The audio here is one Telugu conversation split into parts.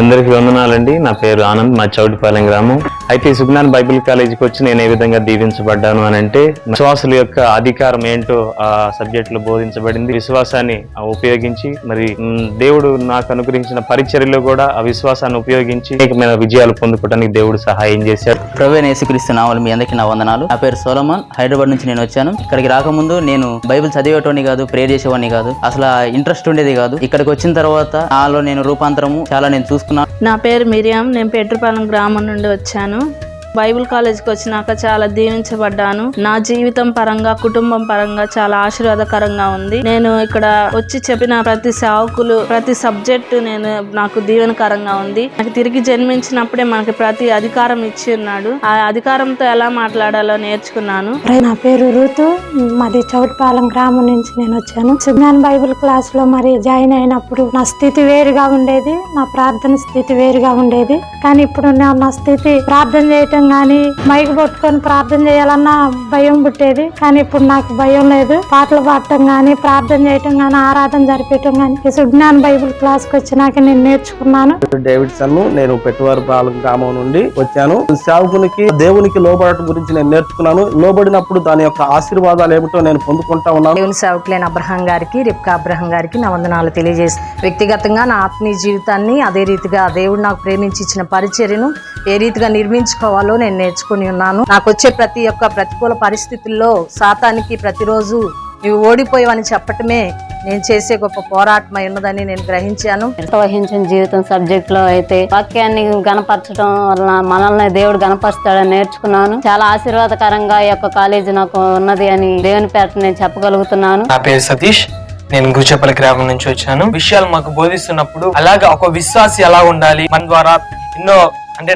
అందరికీ వందనాలండి. నా పేరు ఆనంద్, మా చౌటిపాలెం గ్రామం. అయితే సుజ్ఞాన్ బైబిల్ కాలేజీకి వచ్చి నేను ఏ విధంగా దీవించబడ్డాను అని అంటే, విశ్వాసుల యొక్క అధికారం ఏంటో ఆ సబ్జెక్ట్ లో బోధించబడింది. విశ్వాసాన్ని ఉపయోగించి మరి దేవుడు నాకు అనుగ్రహించిన పరిచర్యలో కూడా ఆ విశ్వాసాన్ని ఉపయోగించి అనేకమైన విజయాలు పొందుకోవడానికి దేవుడు సహాయం చేశాడు. ప్రభువైన యేసుక్రీస్తు నామములో మీ అందరికీ నా వందనాలు. నా పేరు సోలమన్, హైదరాబాద్ నుంచి నేను వచ్చాను. ఇక్కడికి రాకముందు నేను బైబిల్ చదివేటోని కాదు, ప్రేయర్ చేసేవాడిని కాదు, అసలు ఇంట్రెస్ట్ ఉండేది కాదు. ఇక్కడికి వచ్చిన తర్వాత నాలో నేను రూపాంతరము చాలా నేను చూసుకున్నాను. నా పేరు మిరియం, నేను పెట్రుపాలెం గ్రామం నుండి వచ్చాను. బైబిల్ కాలేజ్కి వచ్చినాక చాలా దీవించబడ్డాను. నా జీవితం పరంగా, కుటుంబం పరంగా చాలా ఆశీర్వాదకరంగా ఉంది. నేను ఇక్కడ వచ్చి చెప్పిన ప్రతి సేవకులు, ప్రతి సబ్జెక్టు నాకు దీవెనకరంగా ఉంది. నాకు తిరిగి జన్మించినప్పుడే మనకి ప్రతి అధికారం ఇచ్చి ఉన్నాడు. ఆ అధికారంతో ఎలా మాట్లాడాలో నేర్చుకున్నాను. నా పేరు ఋతు, మాది చౌటిపాలెం గ్రామం నుంచి నేను వచ్చాను. సుజ్ఞాన్ బైబిల్ క్లాస్ లో మరి జాయిన్ అయినప్పుడు నా స్థితి వేరుగా ఉండేది, నా ప్రార్థన స్థితి వేరుగా ఉండేది. కానీ ఇప్పుడు నా స్థితి ప్రార్థన చేయటం కానీ, మైక్ పట్టుకొని ప్రార్థన చేయాలన్నా భయం పుట్టేది. కానీ ఇప్పుడు నాకు భయం లేదు. పాటలు పాడటం కానీ, ప్రార్థన చేయటం కానీ, ఆరాధన జరిపేయటం కానీ సుజ్ఞాన్ బైబిల్ క్లాస్ కి వచ్చినాక నేను నేర్చుకున్నాను. డేవిడ్సన్, నేను పెట్టువారిపాలెం గ్రామం నుండి వచ్చాను. సేవకునికి దేవునికి లోబడటం గురించి నేను నేర్చుకున్నాను. లోబడినప్పుడు దాని యొక్క ఆశీర్వాదాలు ఏమిటో నేను పొందుకుంటా ఉన్నాను. దేవుని సేవకులైన అబ్రహాం గారికి, రిబ్కా అబ్రహాం గారికి నా వందనాలు తెలియజేసి, వ్యక్తిగతంగా నా ఆత్మీయ జీవితాన్ని, అదే రీతిగా దేవుడు నాకు ప్రేమించి ఇచ్చిన పరిచర్యను ఏ రీతిగా నిర్మించుకోవాలో నేను నేర్చుకుని ఉన్నాను. నాకు వచ్చే ప్రతి ఒక్క ప్రతికూల పరిస్థితుల్లో సాతానికి ప్రతిరోజు నువ్వు ఓడిపోయావని చెప్పటమే నేను చేసే గొప్ప పోరాటమై ఉన్నదని నేను గ్రహించాను. వహించిన జీవితం సబ్జెక్ట్ లో అయితే వాక్యాన్ని గణపరచడం వలన మనల్ని దేవుడు గణపరుస్తాడని నేర్చుకున్నాను. చాలా ఆశీర్వాదకరంగా ఈ యొక్క కాలేజీ నాకు ఉన్నది అని దేవుని పేట నేను చెప్పగలుగుతున్నాను. నా పేరు సతీష్, నేను గురుచేపల్లి గ్రామం నుంచి వచ్చాను. విషయాలు మాకు బోధిస్తున్నప్పుడు అలాగే ఒక విశ్వాసి ఎలా ఉండాలి, మన ద్వారా ఎన్నో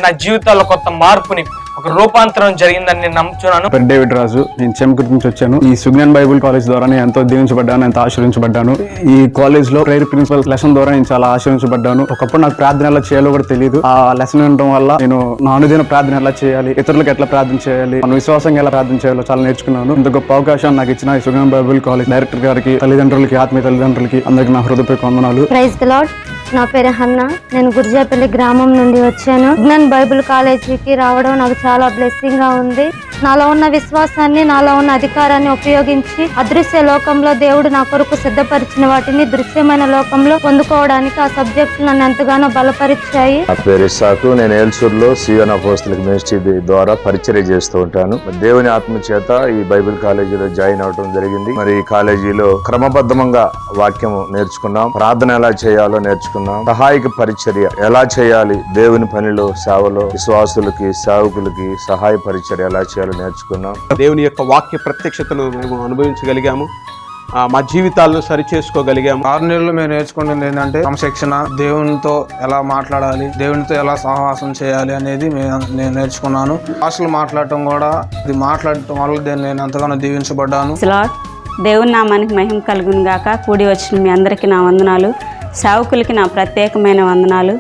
నా జీవితాల్లో కొత్త మార్పుని, ఒక రూపాంతరం జరిగిందని నేను నమ్ముతున్నాను. డేవిడ్ రాజు, నేను చెమకుర్తి నుంచి వచ్చాను. ఈ సుజ్ఞాన్ బైబిల్ కాలేజ్ ద్వారా నేను ఎంతో దీవించబడ్డాను, ఎంతో ఆశీర్వించబడ్డాను. ఈ కాలేజ్ లో ప్రేయర్ ప్రిన్సిపల్ లెసన్ ద్వారా నేను చాలా ఆశీర్వించబడ్డాను. ఒకప్పుడు నాకు ప్రార్థన ఎలా చేయాలో కూడా తెలియదు. ఆ లెసన్ వినడం వల్ల నేను నా అనుదిన ప్రార్థన ఎలా చేయాలి, ఇతరులకు ఎట్లా ప్రార్థన చేయాలి, మన విశ్వాసంగా ఎలా ప్రార్థన చేయాలో చాలా నేర్చుకున్నాను. ఇంత గొప్ప అవకాశం నాకు ఇచ్చిన ఈ సుజ్ఞాన్ బైబిల్ కాలేజ్ డైరెక్టర్ గారికి, తల్లిదండ్రులకి, ఆత్మీయ తల్లిదండ్రులకి అందరికి నా హృదయపూర్వక వందనాలు. Praise the lord. నా పేరు హన్నా, నేను గుర్జాపల్లి గ్రామం నుండి వచ్చాను. సుజ్ఞాన్ బైబిల్ కాలేజీకి రావడం నాకు చాలా బ్లెస్సింగ్ గా ఉంది. నాలో ఉన్న విశ్వాసాన్ని, నాలో ఉన్న అధికారాన్ని ఉపయోగించి అదృశ్య లోకంలో దేవుడు నా కొరకు సిద్ధపరిచిన వాటిని దృశ్యమైన లోకంలో పొందుకోవడానికి ఆ సబ్జెక్టులు నన్ను ఎంతగానో బలపరిచాయి. నా పేరు ఇస్సాకు, నేను ఏల్సూరులో సియోన్ అపోస్తలిక్ మినిస్ట్రీ ద్వారా పరిచర్య చేస్తూ ఉంటాను. దేవుని ఆత్మ చేత ఈ బైబిల్ కాలేజీలో జాయిన్ అవడం జరిగింది. మరి ఈ కాలేజీలో క్రమబద్ధంగా వాక్యం నేర్చుకున్నాం, ప్రార్థన ఎలా చేయాలో నేర్చుకున్నాం, సహాయక పరిచర్య ఎలా చేయాలి, దేవుని పనిలో, సేవలో విశ్వాసులకి, సేవకులకి సహాయ పరిచర్య ఎలా చేయాలో నేర్చుకున్నాం. దేవుని యొక్క వాక్య ప్రత్యక్షతను మేము అనుభవించగలిగాము, మా జీవితాలను సరి చేసుకోగలిగాము. 6 నెలలు మేము నేర్చుకున్నది ఏంటంటే క్రమశిక్షణ, దేవునితో ఎలా మాట్లాడాలి, దేవునితో ఎలా సహవాసం చేయాలి అనేది నేను నేర్చుకున్నాను. భాషలు మాట్లాడటం కూడా, ఇది మాట్లాడటం వల్ల నేను ఎంతగానో దీవించబడ్డాను. దేవుని నామానికి మహిమ కలుగును గాక. కూడి వచ్చిన మీ అందరికీ నా వందనాలు. సేవకులకి నా ప్రత్యేకమైన వందనాలు.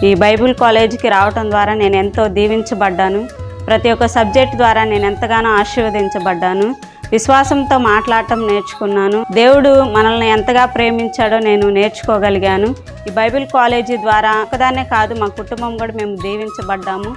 ఈ బైబిల్ కాలేజీకి రావటం ద్వారా నేను ఎంతో దీవించబడ్డాను. ప్రతి ఒక్క సబ్జెక్ట్ ద్వారా నేను ఎంతగానో ఆశీర్వదించబడ్డాను. విశ్వాసంతో మాట్లాడటం నేర్చుకున్నాను. దేవుడు మనల్ని ఎంతగా ప్రేమించాడో నేను నేర్చుకోగలిగాను. ఈ బైబిల్ కాలేజీ ద్వారా ఒకదాన్నే కాదు, మా కుటుంబం కూడా మేము దీవించబడ్డాము.